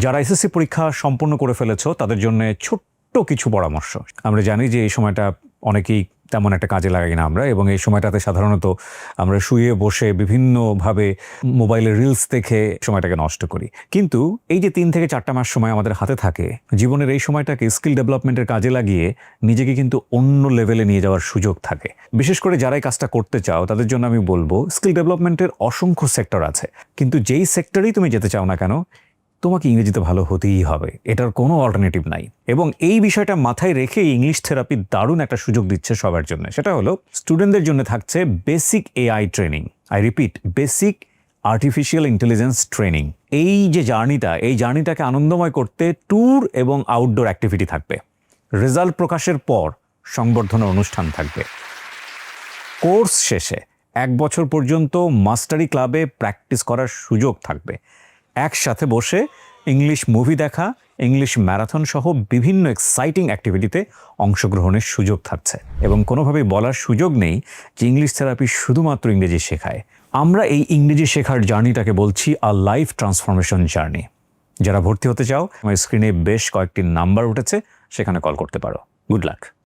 যারা এসএসসি পরীক্ষা সম্পূর্ণ করে ফেলেছো তাদের জন্য ছোট্ট কিছু পরামর্শ। আমরা জানি যে এই সময়টা অনেকেই তেমন একটা কাজে লাগাই না আমরা, এবং এই সময়টাতে সাধারণত আমরা শুয়ে বসে বিভিন্নভাবে মোবাইলের রিলস দেখে সময়টাকে নষ্ট করি। কিন্তু এই যে 3 থেকে 4টা মাস সময় আমাদের হাতে থাকে, জীবনের এই সময়টাকে স্কিল ডেভেলপমেন্টের কাজে লাগিয়ে নিজেকে কিন্তু অন্য লেভেলে নিয়ে যাওয়ার সুযোগ থাকে। বিশেষ করে যারা এই কাজটা করতে চাও তাদের জন্য আমি বলবো, স্কিল ডেভেলপমেন্টের অসংখ্য সেক্টর আছে, কিন্তু যেই সেক্টরেই তুমি যেতে চাও না কেন, তোমাকে ইংরেজিতে ভালো হতেই হবে, এটার কোনো অল্টারনেটিভ নাই। এবং এই বিষয়টা মাথায় রেখে ইংলিশ থেরাপি দারুণ একটা সুযোগ দিচ্ছে সবার জন্য। সেটা হলো স্টুডেন্টদের জন্য থাকছে basic AI training. I repeat, basic artificial intelligence training. এই যে জার্নিটাকে আনন্দময় করতে ট্যুর এবং আউটডোর অ্যাক্টিভিটি থাকবে। রেজাল্ট প্রকাশের পর সংবর্ধনা অনুষ্ঠান থাকবে। কোর্স শেষে 1 বছর পর্যন্ত মাস্টারি ক্লাবে প্র্যাকটিস করার সুযোগ থাকবে। একসাথে বসে ইংলিশ মুভি দেখা, ইংলিশ ম্যারাথন সহ বিভিন্ন এক্সাইটিং অ্যাক্টিভিটিতে অংশগ্রহণের সুযোগ থাকছে। এবং কোনোভাবেই বলার সুযোগ নেই যে ইংলিশ থেরাপি শুধুমাত্র ইংরেজি শেখায়। আমরা এই ইংরেজি শেখার জার্নিটাকে বলছি আ লাইফ ট্রান্সফরমেশন জার্নি। যারা ভর্তি হতে চাও, আমার স্ক্রিনে বেশ কয়েকটি নাম্বার উঠেছে, সেখানে কল করতে পারো। Good luck.